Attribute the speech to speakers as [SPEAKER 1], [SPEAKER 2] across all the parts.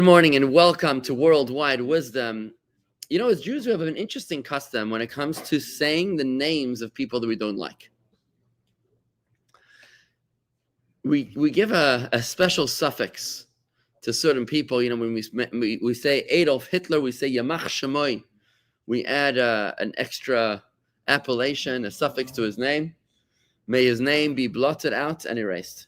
[SPEAKER 1] Good morning and welcome to Worldwide Wisdom. You know, as Jews, we have an interesting custom when it comes to saying the names of people that we don't like. We give a special suffix to certain people. You know, when we say Adolf Hitler, we say Yamach Shemoy. We add an extra appellation, a suffix to his name. May his name be blotted out and erased.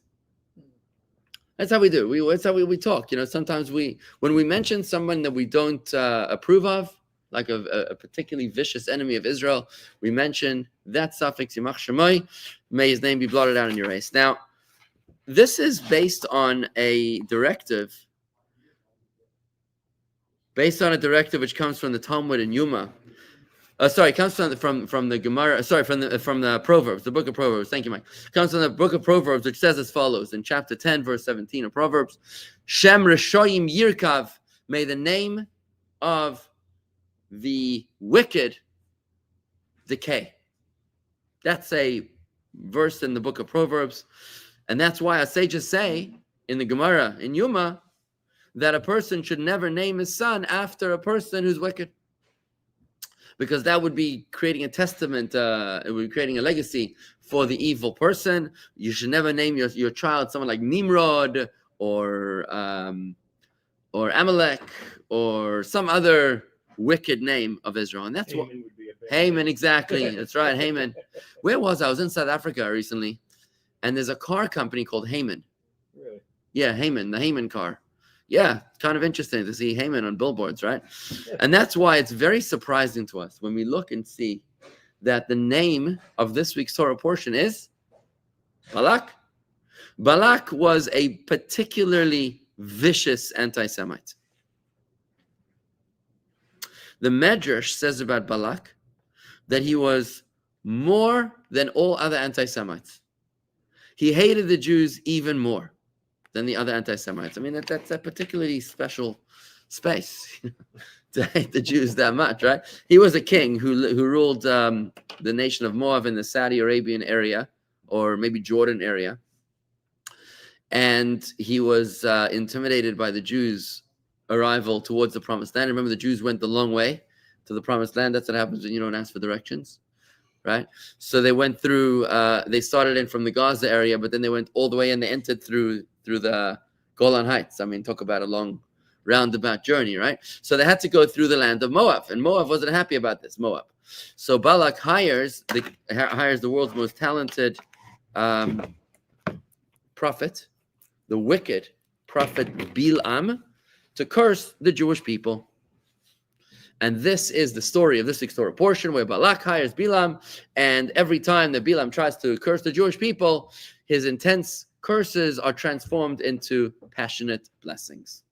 [SPEAKER 1] That's how we do. That's how we talk. You know, sometimes when we mention someone that we don't approve of, like a particularly vicious enemy of Israel, we mention that suffix, Yamach Shemoy, may his name be blotted out and erased. Now, this is based on a directive, which comes from the Talmud in Yuma. It comes from the Gemara. From the Proverbs, the book of Proverbs. Thank you, Mike. It comes from the book of Proverbs, which says as follows in chapter 10, verse 17 of Proverbs: Shem Reshoyim Yirkav, may the name of the wicked decay. That's a verse in the book of Proverbs, and that's why our sages say in the Gemara in Yuma that a person should never name his son after a person who's wicked, because that would be creating a testament, it would be creating a legacy for the evil person. You should never name your child someone like Nimrod or Amalek or some other wicked name of Israel. And that's Haman what Haman, exactly. That's right, Haman. Where was I? I was in South Africa recently, and there's a car company called Haman. Really? Yeah, Haman, the Haman car. Yeah, kind of interesting to see Haman on billboards, right? And that's why it's very surprising to us when we look and see that the name of this week's Torah portion is Balak. Balak was a particularly vicious anti-Semite. The Medrash says about Balak that he was more than all other anti-Semites. He hated the Jews even more than the other anti-Semites. I mean, that's a particularly special space to hate the Jews that much, right? He was a king who ruled the nation of Moab in the Saudi Arabian area, or maybe Jordan area. And he was intimidated by the Jews' arrival towards the Promised Land. Remember, the Jews went the long way to the Promised Land. That's what happens when you don't ask for directions, right? So they went through, they started in from the Gaza area, but then they went all the way and they entered through the Golan Heights. I mean, talk about a long roundabout journey, right? So they had to go through the land of Moab, and Moab wasn't happy about this, Moab. So Balak hires the world's most talented prophet, the wicked prophet Bilam, to curse the Jewish people. And this is the story of this week's Torah portion, where Balak hires Bilam, and every time that Bilam tries to curse the Jewish people, his intense curses are transformed into passionate blessings.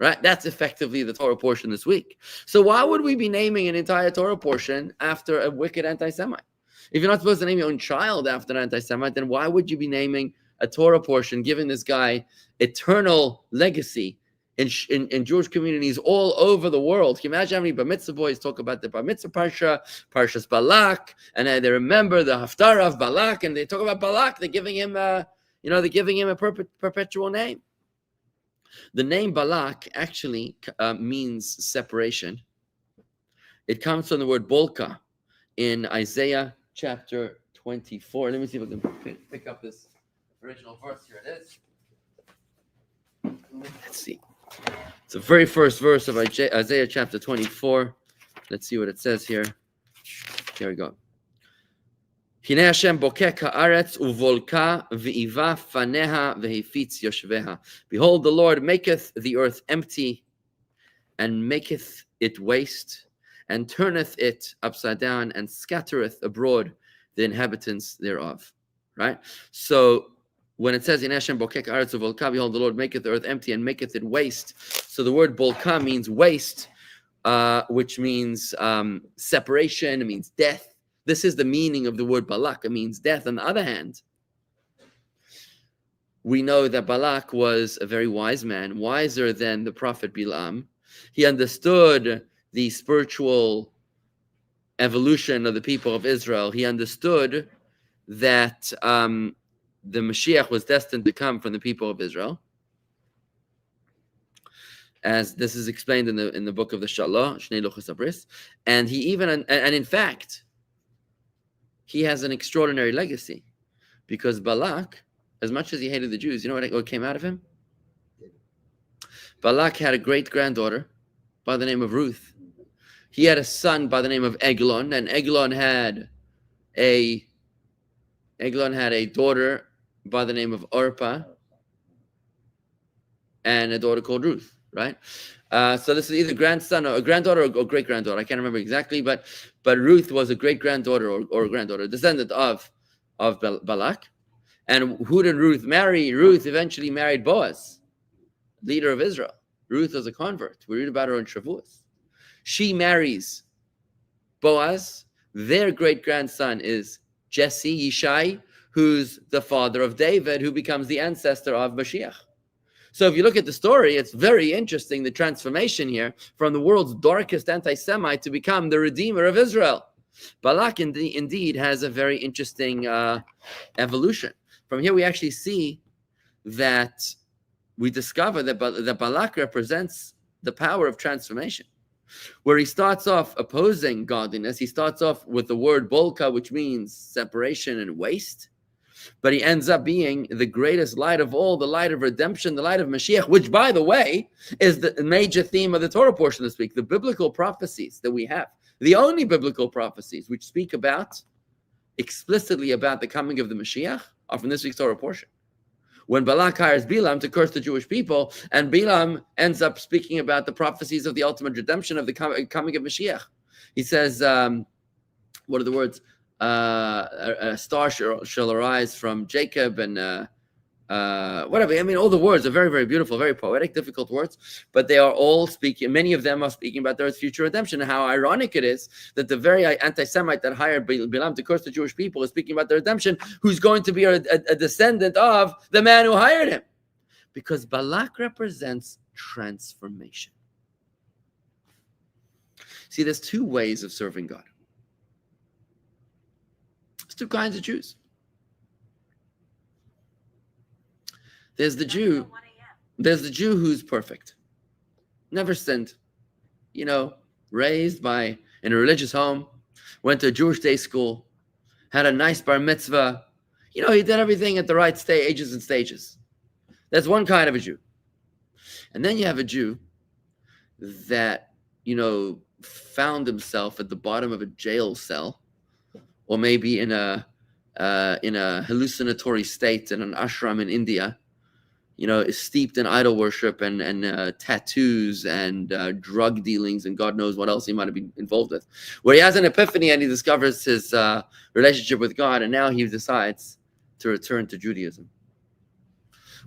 [SPEAKER 1] Right? That's effectively the Torah portion this week. So why would we be naming an entire Torah portion after a wicked anti-Semite? If you're not supposed to name your own child after an anti-Semite, then why would you be naming a Torah portion, giving this guy eternal legacy in Jewish communities all over the world? Can you imagine how many Bar Mitzvah boys talk about the Bar Mitzvah Parsha, Parshas Balak, and they remember the Haftarah of Balak, and they talk about Balak. They're giving him a perpetual name. The name Balak actually means separation. It comes from the word bolka in Isaiah chapter 24. Let me see if I can pick up this original verse. Here it is. Let's see. It's the very first verse of Isaiah chapter 24. Let's see what it says here. Here we go. Hine Hashem bokek haaretz uvolka v'iva faneha v'hefitz yoshveha. Behold, the Lord maketh the earth empty, and maketh it waste, and turneth it upside down, and scattereth abroad the inhabitants thereof. Right? So when it says in Hashem bokek haaretz uvolka, behold, the Lord maketh the earth empty and maketh it waste. So the word bolka means waste, which means separation. It means death. This is the meaning of the word Balak. It means death. On the other hand, we know that Balak was a very wise man, wiser than the prophet Bilam. He understood the spiritual evolution of the people of Israel. He understood that the Mashiach was destined to come from the people of Israel. as this is explained in the book of the Shalah, Shnei Luchos Abris, and he even and in fact, he has an extraordinary legacy, because Balak, as much as he hated the Jews, you know what came out of him? Balak had a great-granddaughter by the name of Ruth. He had a son by the name of Eglon, and Eglon had a daughter by the name of Orpah, and a daughter called Ruth, right? So this is either grandson or a granddaughter or great-granddaughter. I can't remember exactly, but Ruth was a great-granddaughter or a granddaughter, descendant of Balak. And who did Ruth marry? Ruth eventually married Boaz, leader of Israel. Ruth was a convert. We read about her in Shavuos. She marries Boaz. Their great-grandson is Jesse, Yishai, who's the father of David, who becomes the ancestor of Mashiach. So if you look at the story, it's very interesting, the transformation here from the world's darkest anti-Semite to become the redeemer of Israel. Balak indeed has a very interesting evolution. From here we actually see that we discover that Balak represents the power of transformation. Where he starts off opposing godliness, he starts off with the word bolka, which means separation and waste. But he ends up being the greatest light of all, the light of redemption, the light of Mashiach, which, by the way, is the major theme of the Torah portion this week. The biblical prophecies that we have, the only biblical prophecies which speak explicitly about the coming of the Mashiach, are from this week's Torah portion. When Balak hires Bilam to curse the Jewish people, and Bilam ends up speaking about the prophecies of the ultimate redemption of the coming of Mashiach. He says, what are the words? A star shall arise from Jacob, and whatever. I mean, all the words are very, very beautiful, very poetic, difficult words, but they are all speaking, many of them are speaking about their future redemption. And how ironic it is that the very anti-Semite that hired Bilam to curse the Jewish people is speaking about their redemption, who's going to be a descendant of the man who hired him. Because Balak represents transformation. See, there's two ways of serving God. There's two kinds of Jews. There's the Jew who's perfect, never sinned, raised in a religious home, went to a Jewish day school, had a nice bar mitzvah. He did everything at the right ages and stages. That's one kind of a Jew. And then you have a Jew that, found himself at the bottom of a jail cell, or maybe in a hallucinatory state in an ashram in India, is steeped in idol worship and tattoos and drug dealings and God knows what else he might have been involved with. Where he has an epiphany and he discovers his relationship with God, and now he decides to return to Judaism.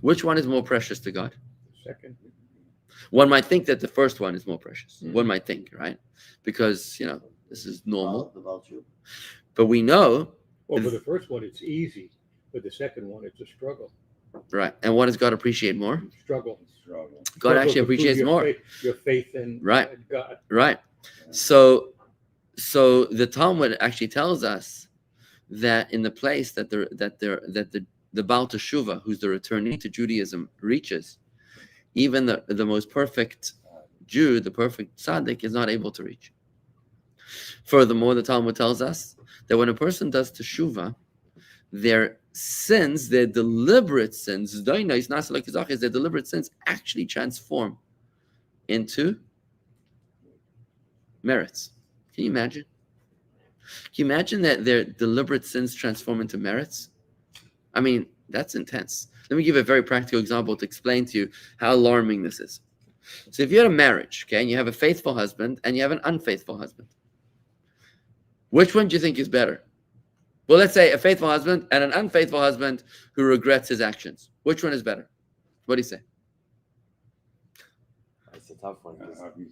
[SPEAKER 1] Which one is more precious to God?
[SPEAKER 2] Second.
[SPEAKER 1] One might think that the first one is more precious. Mm-hmm. One might think, right? Because, this is normal. But we know...
[SPEAKER 2] Well, for the first one, it's easy. For the second one, it's a struggle.
[SPEAKER 1] Right. And what does God appreciate more?
[SPEAKER 2] Struggle.
[SPEAKER 1] God actually appreciates more.
[SPEAKER 2] Your faith in God.
[SPEAKER 1] Right. So the Talmud actually tells us that in the place that the Baal Teshuvah, who's the returnee to Judaism, reaches, even the most perfect Jew, the perfect tzaddik, is not able to reach. Furthermore, the Talmud tells us that when a person does teshuvah, their sins, their deliberate sins, their deliberate sins actually transform into merits. Can you imagine? Can you imagine that their deliberate sins transform into merits? I mean, that's intense. Let me give a very practical example to explain to you how alarming this is. So if you had a marriage, okay, and you have a faithful husband and you have an unfaithful husband, which one do you think is better? Well, let's say a faithful husband and an unfaithful husband who regrets his actions. Which one is better? What do you say?
[SPEAKER 3] It's a tough one. You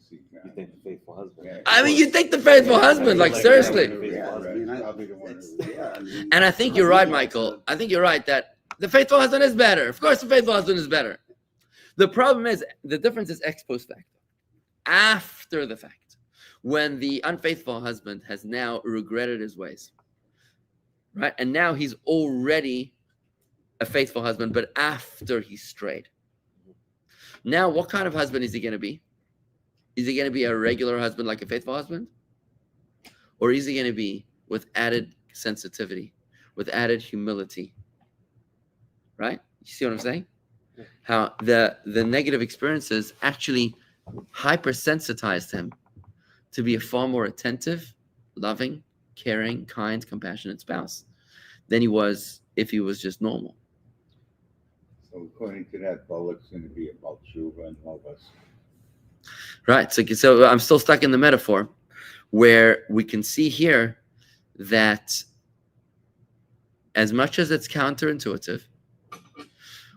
[SPEAKER 3] think the faithful husband.
[SPEAKER 1] I mean, you think the faithful husband, like seriously. And I think you're right, Michael. I think you're right that the faithful husband is better. Of course, the faithful husband is better. The problem is, the difference is ex post facto. After the fact, when the unfaithful husband has now regretted his ways, right? And now he's already a faithful husband, but after he strayed. Now, what kind of husband is he going to be? Is he going to be a regular husband, like a faithful husband? Or is he going to be with added sensitivity, with added humility? Right? You see what I'm saying? How the negative experiences actually hypersensitized him to be a far more attentive, loving, caring, kind, compassionate spouse than he was if he was just normal.
[SPEAKER 3] So according to that, Balak's going to be about tshuva and all of us.
[SPEAKER 1] Right. So I'm still stuck in the metaphor where we can see here that as much as it's counterintuitive,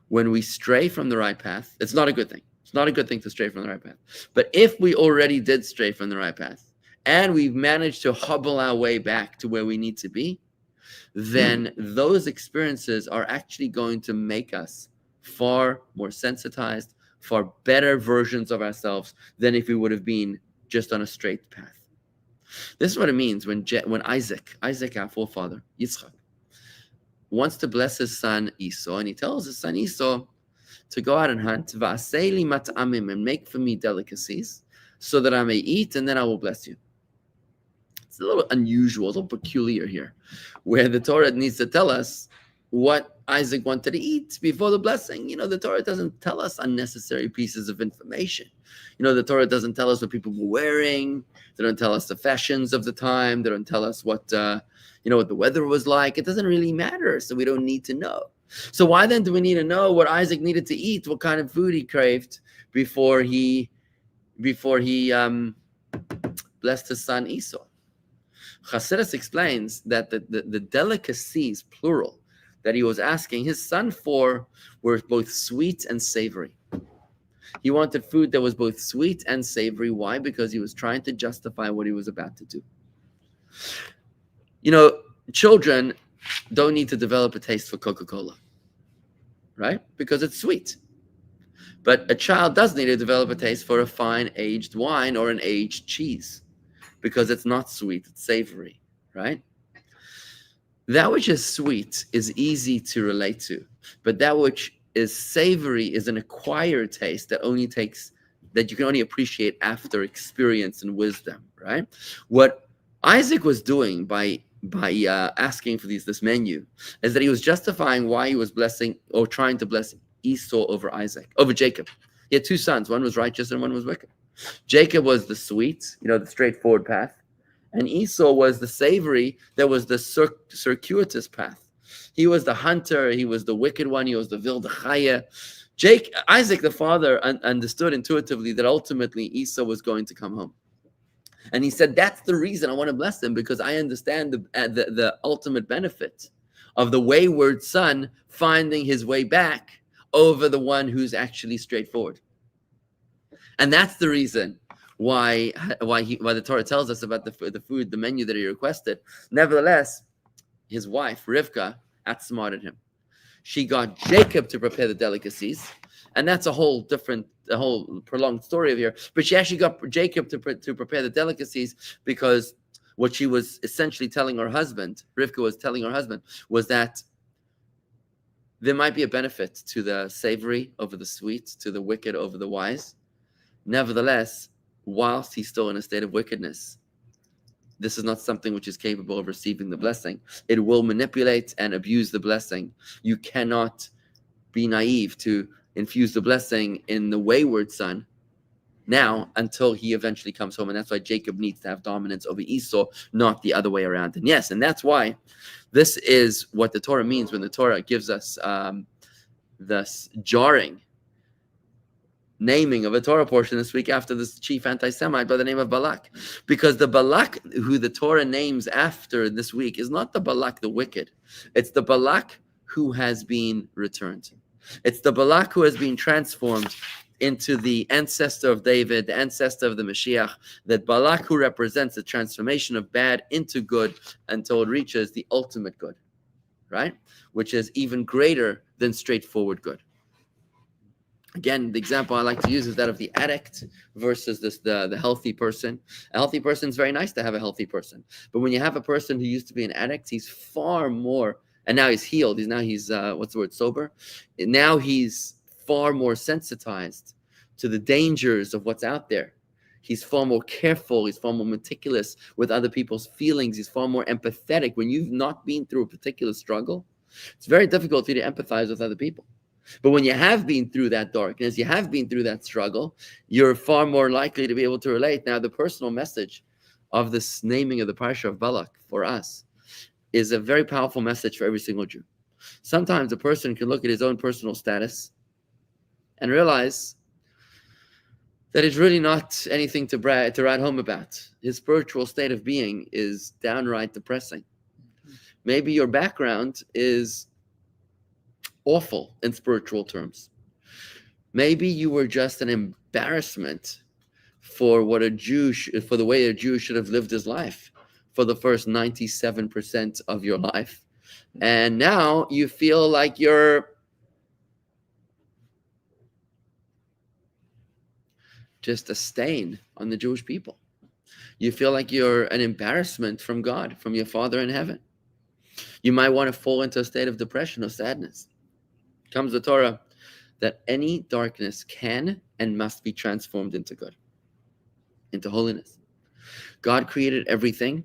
[SPEAKER 1] when we stray from the right path, it's not a good thing. It's not a good thing to stray from the right path. But if we already did stray from the right path and we've managed to hobble our way back to where we need to be, then those experiences are actually going to make us far more sensitized, far better versions of ourselves than if we would have been just on a straight path. This is what it means when Isaac, our forefather, Yitzchak, wants to bless his son Esau, and he tells his son Esau to go out and hunt, va'aseli mat'amim, and make for me delicacies, so that I may eat, and then I will bless you. It's a little unusual, a little peculiar here, where the Torah needs to tell us what Isaac wanted to eat before the blessing. The Torah doesn't tell us unnecessary pieces of information. The Torah doesn't tell us what people were wearing. They don't tell us the fashions of the time. They don't tell us what what the weather was like. It doesn't really matter, so we don't need to know. So why then do we need to know what Isaac needed to eat, what kind of food he craved before he blessed his son Esau? Chassidus explains that the delicacies, plural, that he was asking his son for were both sweet and savory. He wanted food that was both sweet and savory. Why? Because he was trying to justify what he was about to do. Children don't need to develop a taste for Coca-Cola, right? Because it's sweet. But a child does need to develop a taste for a fine aged wine or an aged cheese, because it's not sweet, it's savory, right? That which is sweet is easy to relate to, but that which is savory is an acquired taste that you can only appreciate after experience and wisdom, right? What Isaac was doing by asking for this menu is that he was justifying why he was blessing or trying to bless Esau over Jacob. He had two sons. One was righteous and one was wicked. Jacob was the sweet, the straightforward path. And Esau was the savory, that was the circuitous path. He was the hunter, he was the wicked one, he was the Vildachaya. Isaac, the father, understood intuitively that ultimately Esau was going to come home. And he said, that's the reason I want to bless him, because I understand the ultimate benefit of the wayward son finding his way back over the one who's actually straightforward. And that's the reason why the Torah tells us about the food, the menu that he requested. Nevertheless, his wife, Rivka, outsmarted him. She got Jacob to prepare the delicacies, and that's a whole prolonged story of here. But she actually got Jacob to prepare the delicacies, because what she was essentially telling her husband, Rivka was telling her husband, was that there might be a benefit to the savory over the sweet, to the wicked over the wise. Nevertheless, whilst he's still in a state of wickedness, this is not something which is capable of receiving the blessing. It will manipulate and abuse the blessing. You cannot be naive to infuse the blessing in the wayward son now until he eventually comes home. And that's why Jacob needs to have dominance over Esau, not the other way around. And yes, and that's why this is what the Torah means when the Torah gives us this jarring naming of a Torah portion this week after this chief anti-Semite by the name of Balak. Because the Balak who the Torah names after this week is not the Balak the wicked. It's the Balak who has been returned. It's the Balak who has been transformed into the ancestor of David, the ancestor of the Mashiach, that Balak who represents the transformation of bad into good until it reaches the ultimate good, right? Which is even greater than straightforward good. Again, the example I like to use is that of the addict versus the healthy person. A healthy person is very nice to have a healthy person. But when you have a person who used to be an addict, he's far more, and now he's healed. He's sober. Now he's far more sensitized to the dangers of what's out there. He's far more careful. He's far more meticulous with other people's feelings. He's far more empathetic. When you've not been through a particular struggle, it's very difficult for you to empathize with other people. But when you have been through that darkness, you have been through that struggle, you're far more likely to be able to relate. Now, the personal message of this naming of the Parsha of Balak for us is a very powerful message for every single Jew. Sometimes a person can look at his own personal status and realize that it's really not anything to write home about. His spiritual state of being is downright depressing. Maybe your background is awful in spiritual terms. Maybe you were just an embarrassment for for the way a Jew should have lived his life for the first 97% of your life. And now you feel like you're just a stain on the Jewish people. You feel like you're an embarrassment from God, from your Father in heaven. You might want to fall into a state of depression or sadness. Comes the Torah that any darkness can and must be transformed into good, into holiness. God created everything.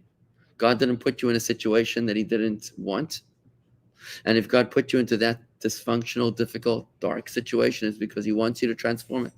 [SPEAKER 1] God didn't put you in a situation that he didn't want. And if God put you into that dysfunctional, difficult, dark situation, it's because he wants you to transform it.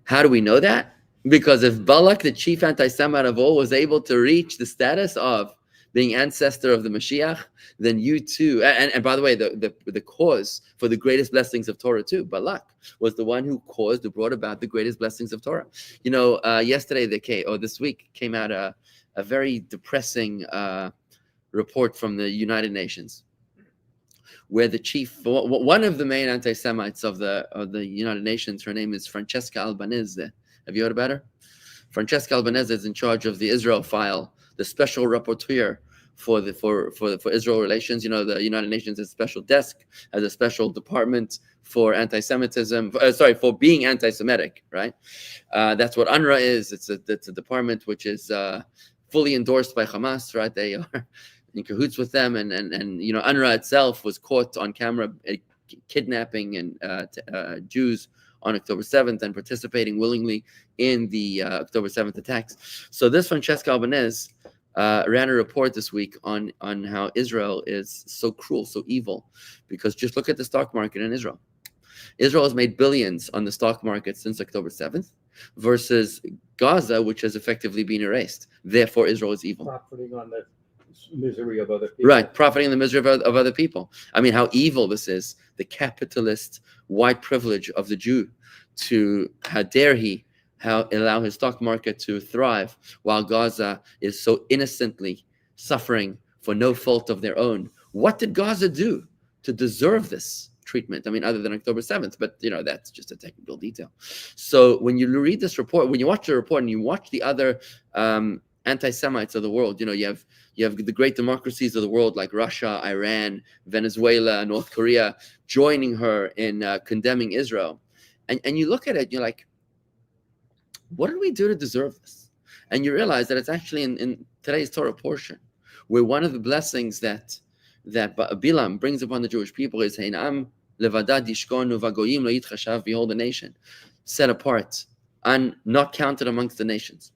[SPEAKER 1] How do we know that? Because if Balak, the chief anti-Semite of all, was able to reach the status of being ancestor of the Mashiach, then you too, and by the way, the cause for the greatest blessings of Torah too, Balak, was the one who brought about the greatest blessings of Torah. You know, this week came out a very depressing report from the United Nations, where one of the main anti-Semites of the United Nations, her name is Francesca Albanese. Have you heard about her? Francesca Albanese is in charge of the Israel file, the special rapporteur for Israel relations. You know, the United Nations has a special desk, has a special department for anti-Semitism. For being anti-Semitic, right? That's what UNRWA is. It's a department which is fully endorsed by Hamas, right? They are in cahoots with them, and you know, UNRWA itself was caught on camera kidnapping and Jews on October 7th and participating willingly in the October 7th attacks. So this Francesca Albanese ran a report this week on how Israel is so cruel, so evil, because just look at the stock market in Israel. Israel has made billions on the stock market since October 7th versus Gaza, which has effectively been erased. Therefore, Israel is evil.
[SPEAKER 2] Profiting on the misery of other people.
[SPEAKER 1] Right, profiting the misery of other people. I mean, how evil this is. The capitalist white privilege of the Jew how dare he allow his stock market to thrive while Gaza is so innocently suffering for no fault of their own. What did Gaza do to deserve this treatment? I mean, other than October 7th, but you know, that's just a technical detail. So when you read this report, when you watch the report and you watch the other anti-Semites of the world, you know, you have the great democracies of the world like Russia, Iran, Venezuela, North Korea joining her in condemning Israel. And you look at it, you're like, what did we do to deserve this? And you realize that it's actually in today's Torah portion, where one of the blessings that Bilam brings upon the Jewish people is Heinam levadad yishkonu vagoyim lo yitchashav, behold the nation, set apart and not counted amongst the nations.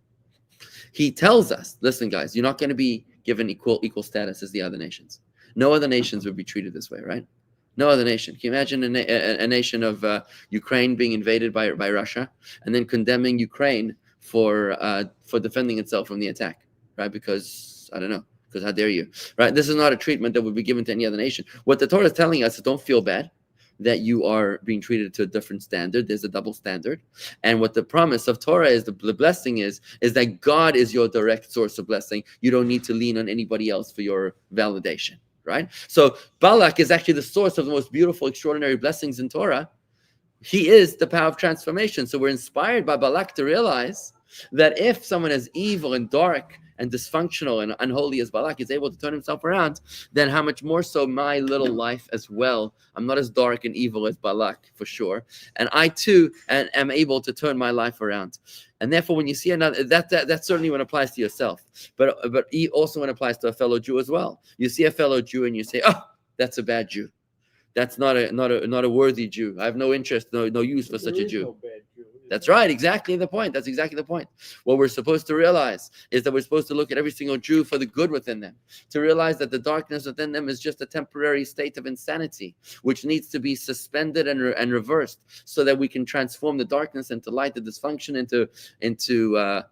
[SPEAKER 1] He tells us, listen, guys, you're not going to be given equal status as the other nations. No other nations would be treated this way, right? No other nation. Can you imagine a nation of Ukraine being invaded by Russia and then condemning Ukraine for defending itself from the attack, right? Because, I don't know, because how dare you, right? This is not a treatment that would be given to any other nation. What the Torah is telling us is don't feel bad that you are being treated to a different standard. There's a double standard. And what the promise of Torah is, the blessing is that God is your direct source of blessing. You don't need to lean on anybody else for your validation, right? So Balak is actually the source of the most beautiful, extraordinary blessings in Torah. He is the power of transformation. So we're inspired by Balak to realize that if someone is evil and dark and dysfunctional and unholy as Balak is able to turn himself around, then how much more so my little life as well. I'm not as dark and evil as Balak, for sure. And I too am able to turn my life around. And therefore, when you see another, that certainly when it applies to yourself, but also when it applies to a fellow Jew as well. You see a fellow Jew and you say, oh, that's a bad Jew. That's not a worthy Jew. I have no interest, no use for such a Jew.
[SPEAKER 2] No bad Jew.
[SPEAKER 1] That's right, exactly the point. That's exactly the point. What we're supposed to realize is that we're supposed to look at every single Jew for the good within them, to realize that the darkness within them is just a temporary state of insanity, which needs to be suspended and reversed, so that we can transform the darkness into light, the dysfunction into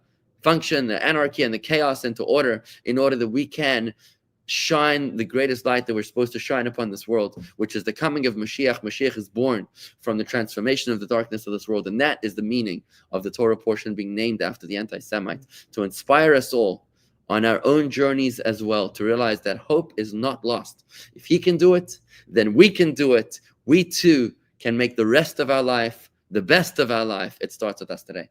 [SPEAKER 1] function, the anarchy and the chaos into order, in order that we can shine the greatest light that we're supposed to shine upon this world, which is the coming of Mashiach. Mashiach is born from the transformation of the darkness of this world, and that is the meaning of the Torah portion being named after the anti-Semite, to inspire us all on our own journeys as well, to realize that hope is not lost. If he can do it, then we can do it. We too can make the rest of our life the best of our life. It starts with us today.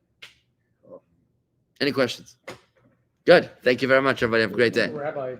[SPEAKER 1] Any questions? Good. Thank you very much, everybody. Have a great day.
[SPEAKER 2] Rabbi.